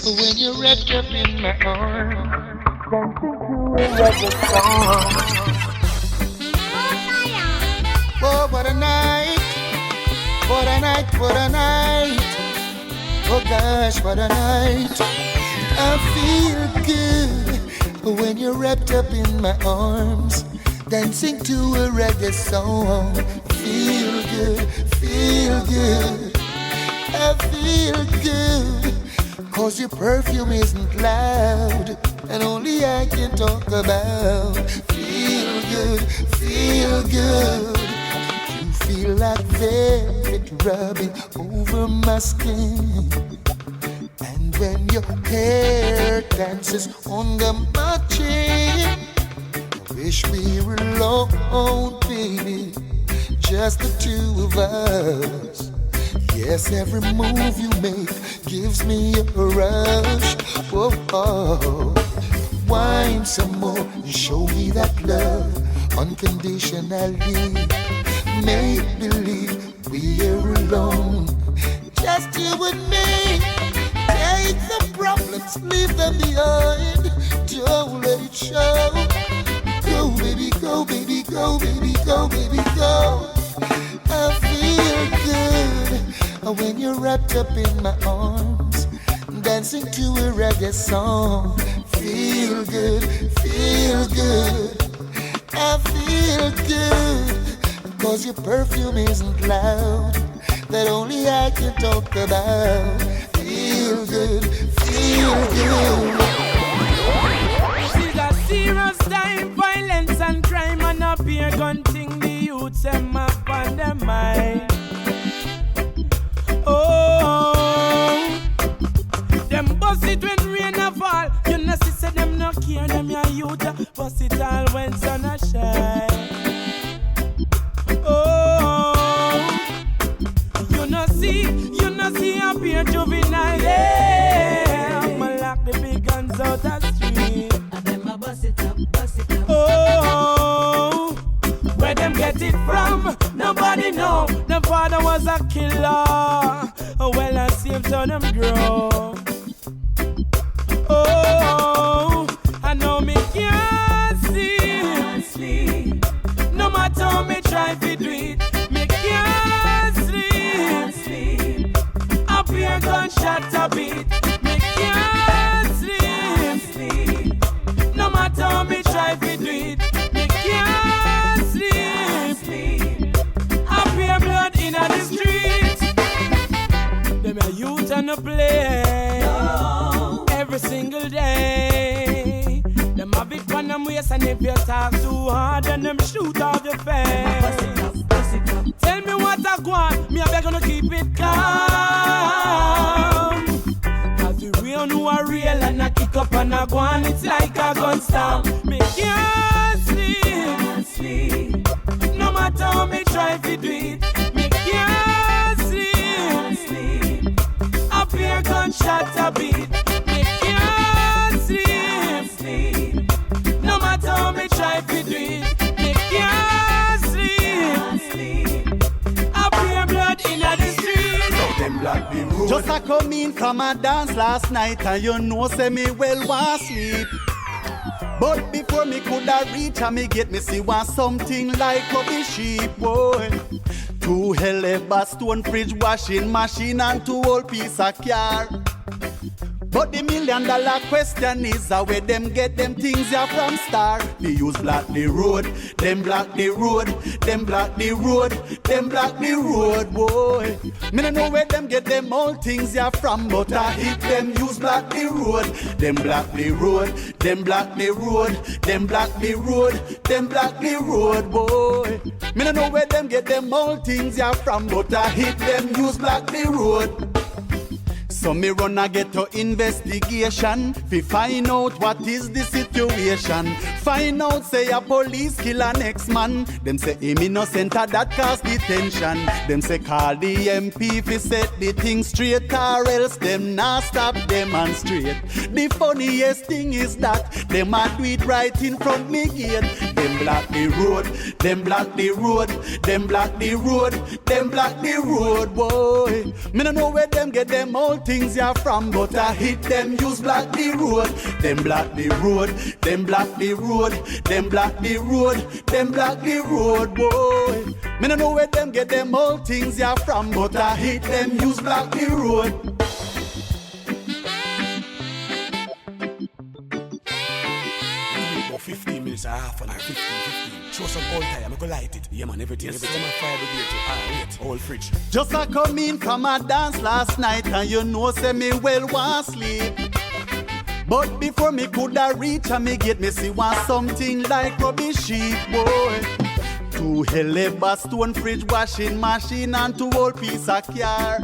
when you're wrapped up in my arms, dancing to a reggae song. Oh, what a night, what a night, what a night. Oh gosh, what a night. I feel good when you're wrapped up in my arms, dancing to a reggae song. Feel good, feel good. I feel good, 'cause your perfume isn't loud, and only I can talk about. Feel good, feel good. You feel like velvet rubbing over my skin, and when your hair dances under my chin, I wish we were alone, baby, just the two of us. Yes, every move you make gives me a rush. Whoa, oh. Wine some more and show me that love unconditionally. Make believe we're alone, just you and me. Take the problems, leave them behind. Don't let it show. Go, baby, go, baby, go, baby, go, baby, go. I feel good when you're wrapped up in my arms, dancing to a reggae song. Feel good, feel good. I feel good, 'cause your perfume isn't loud, that only I can talk about. Feel good, feel good. This is a serious time, violence and crime, and up here gun thing the youths them up on their mind. Oh, them bust it when rain a fall. You know, say them no care, them your youth. Bust it all when sun a shine. Oh, you know see up here juvenile. Yeah, I'ma lock the big guns out the street. And them a bust it up, bust it up. Oh, where them get it from? Nobody know. The father was a killer. Well, I see him so them grow. Oh, I know me can't sleep. No matter how me try to do it, me can't sleep. Up here gunshot a beat, me can't sleep. No matter how me try to do it, me can't sleep. Up here blood in the streets. Them a youth on the play every single day. Them have it on them waist, and if you talk too hard, then them shoot off your face. Bust it up, bust it up. Tell me what I want, me I beg gonna keep it calm. 'Cause the real know are real, and I kick up and I go on, it's like a gun storm. Me can't sleep. No matter how me try to do it, me can't sleep. Up here gunshot a beat, me can't sleep. No matter how me try to do it, me can't sleep. Up here blood in the street. Them black the road. Just a come in from a dance last night, and you know say me well want sleep. But before me coulda reach, and me get me see want something like a the sheep, boy. 2 hell stone fridge washing machine and 2 old piece of car. But the $1 million question is where them get them things here from star. They use block the road, them block the road, them block the road, them block the road, boy. Me no know where them get them all things here from, but I hit them use block the road, them block the road, them block the road, them block the road, them block the road, boy. Me no know where them get them all things here from, but I hit them use block the road. So me run a get to investigation fi find out what is the situation. Find out say a police kill an ex-man. Them say him innocent that cause detention. Them say call the MP fi set the thing straight, or else them not stop demonstrate. The funniest thing is that them a do it right in front me gate. them block the road, them block the road, them block the road, them block the road, boy. Me no know where them get them old things ya from, but I hit them use block the road, them block the road, them block the road, them block the road, them block the road, boy. Me no know where them get them old things ya from, but I hit them use block the road. About 15 minutes, half an hour, 15. Show some old time, I'm gonna light it. Yeah, man, everything. Yes, everything. Fire brigade too. Wait, old fridge. Just I come in from a dance last night, and you know, say me well want sleep. But before me coulda reach and me get me see want something like rubbish sheep, boy. 2 hell stone fridge washing machine and 2 old piece of car.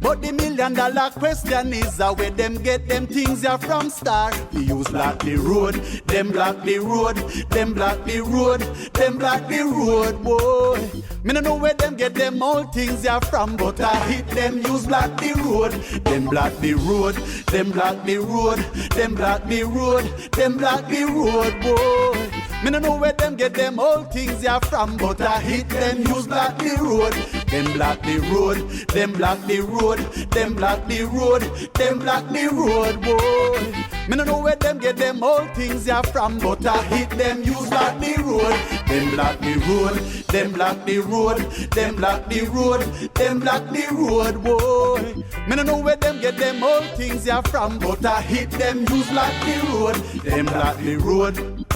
But the $1 million question is where them get them things ya from start. We use block the road, them block the road, them block the road, them block the road, boy. Me no know where them get them old things ya from, but I hit them use block the road, them block the road, them block the road, them block the road, them block the road, boy. Me no know where them get them old things ya from, but I hit them use block the road, them block the road, them block the road, them block the road, them block the road, boy. Me no know where them get them old things ya from, but I hit them use block the road, them block the road, them block the road, them block the road, them block the road, boy. Me no know where them get them old things ya from, but I hit them use block the road, them block the road.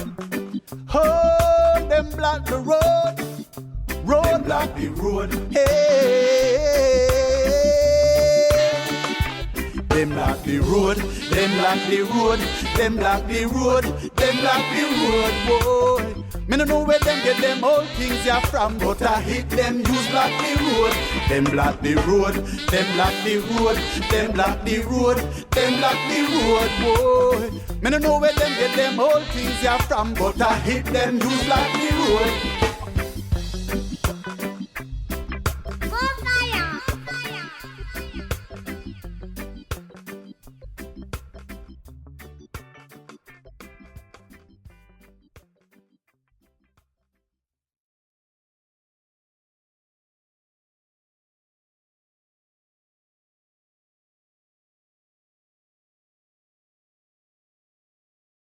Oh, them block the road, road block the road, hey. Them block the road, them block the road, them block the road, them block the road, boy. Me no know where them get them old things ya from, but I hit them use block the road, them block the road, them block the road, them block the road, them block the road, boy. Me no know where them get them old things ya from, but I hit them use block the road.